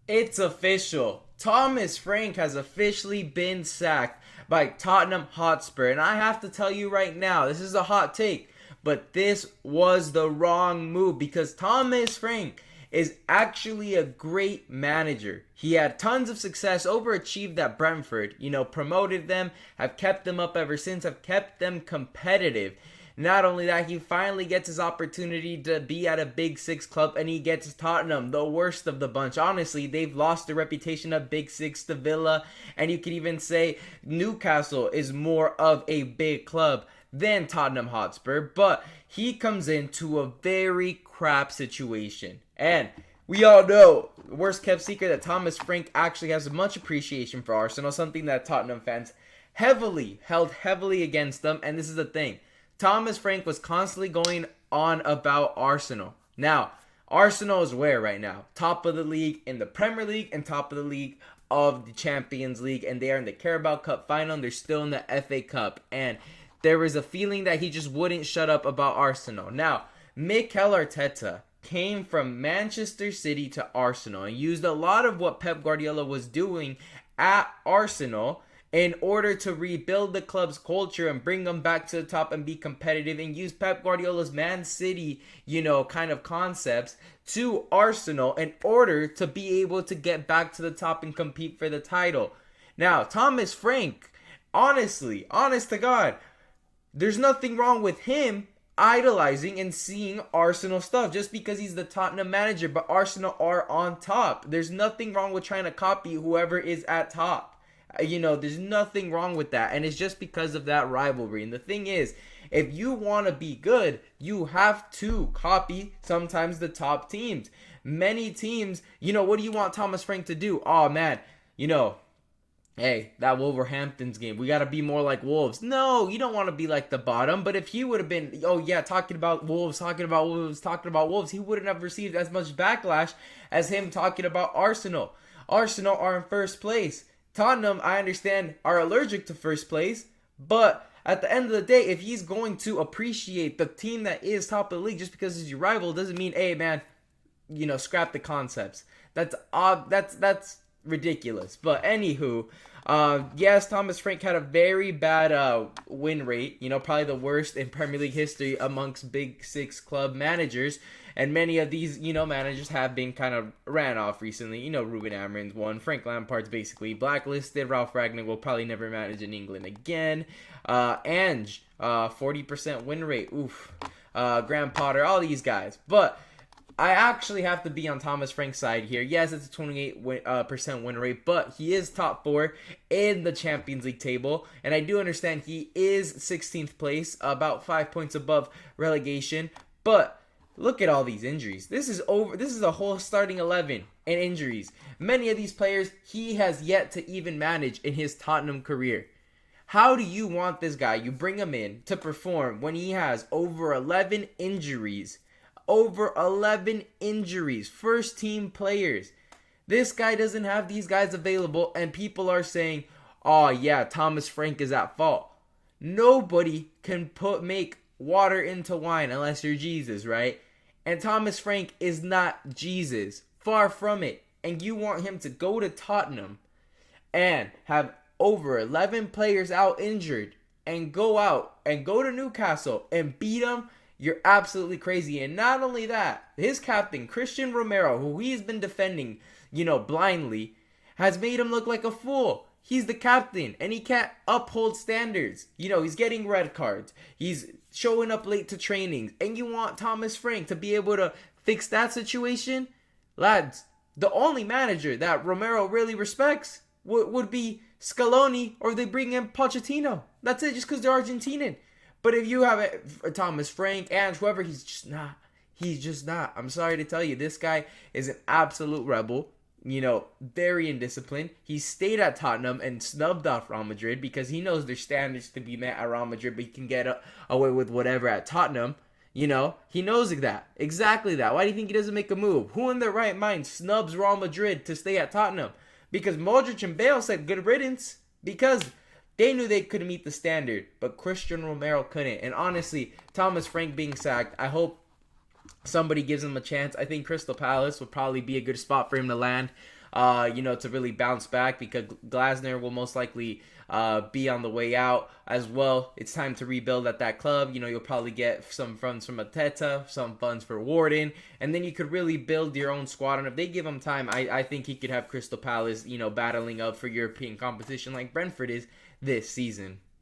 It's official. Thomas Frank has officially been sacked by Tottenham Hotspur. And I have to tell you right now, this is a hot take, but this was the wrong move because Thomas Frank is actually a great manager. He had tons of success, overachieved at Brentford, promoted them, have kept them up ever since, have kept them competitive. Not only that, he finally gets his opportunity to be at a Big Six club, and he gets Tottenham, the worst of the bunch. Honestly, they've lost the reputation of Big Six to Villa, and you could even say Newcastle is more of a big club than Tottenham Hotspur, but he comes into a very crap situation. And we all know, worst kept secret, that Thomas Frank actually has much appreciation for Arsenal, something that Tottenham fans held heavily against them, and this is the thing. Thomas Frank was constantly going on about Arsenal. Now, Arsenal is where right now? Top of the league in the Premier League and top of the league of the Champions League. And they are in the Carabao Cup final. And they're still in the FA Cup. And there was a feeling that he just wouldn't shut up about Arsenal. Now, Mikel Arteta came from Manchester City to Arsenal and used a lot of what Pep Guardiola was doing at Arsenal in order to rebuild the club's culture and bring them back to the top and be competitive, and use Pep Guardiola's Man City, kind of concepts to Arsenal in order to be able to get back to the top and compete for the title. Now, Thomas Frank, honestly, honest to God, there's nothing wrong with him idolizing and seeing Arsenal stuff just because he's the Tottenham manager, but Arsenal are on top. There's nothing wrong with trying to copy whoever is at top. There's nothing wrong with that. And it's just because of that rivalry. And the thing is, if you want to be good, you have to copy sometimes the top teams. Many teams, what do you want Thomas Frank to do? Oh, man, hey, that Wolverhampton's game, we got to be more like Wolves. No, you don't want to be like the bottom. But if he would have been, talking about Wolves, he wouldn't have received as much backlash as him talking about Arsenal. Arsenal are in first place. Tottenham, I understand, are allergic to first place, but at the end of the day, if he's going to appreciate the team that is top of the league just because he's your rival, doesn't mean, hey man, scrap the concepts. That's odd. That's ridiculous. But anywho, yes, Thomas Frank had a very bad win rate. Probably the worst in Premier League history amongst Big Six club managers. And many of these, managers have been kind of ran off recently. Ruben Amorim's one. Frank Lampard's basically blacklisted. Ralph Ragnick will probably never manage in England again. Ange, 40% win rate. Oof. Graham Potter, all these guys. But I actually have to be on Thomas Frank's side here. Yes, it's a 28% win rate, but he is top 4 in the Champions League table. And I do understand he is 16th place, about 5 points above relegation. But look at all these injuries. This is a whole starting 11 and injuries. Many of these players he has yet to even manage in his Tottenham career. How do you want this guy? You bring him in to perform when he has over 11 injuries. Over 11 injuries. First team players. This guy doesn't have these guys available, and people are saying, oh yeah, Thomas Frank is at fault. Nobody can make water into wine unless you're Jesus, right? And Thomas Frank is not Jesus. Far from it. And you want him to go to Tottenham and have over 11 players out injured and go out and go to Newcastle and beat them? You're absolutely crazy. And not only that, his captain, Christian Romero, who he's been defending, blindly, has made him look like a fool. He's the captain, and he can't uphold standards. He's getting red cards. He's showing up late to trainings. And you want Thomas Frank to be able to fix that situation? Lads, the only manager that Romero really respects would be Scaloni, or they bring in Pochettino. That's it, just because they're Argentinian. But if you have Thomas Frank and whoever, he's just not. He's just not. I'm sorry to tell you, this guy is an absolute rebel. Very indisciplined. He stayed at Tottenham and snubbed off Real Madrid because he knows there's standards to be met at Real Madrid, but he can get away with whatever at Tottenham. He knows that. Exactly that. Why do you think he doesn't make a move? Who in their right mind snubs Real Madrid to stay at Tottenham? Because Modric and Bale said good riddance because they knew they couldn't meet the standard, but Christian Romero couldn't. And honestly, Thomas Frank being sacked, I hope somebody gives him a chance. I think Crystal Palace would probably be a good spot for him to land. to really bounce back, because Glasner will most likely be on the way out as well. It's time to rebuild at that club. You'll probably get some funds from Ateta, some funds for Warden, and then you could really build your own squad. And if they give him time, I think he could have Crystal Palace, battling up for European competition like Brentford is this season.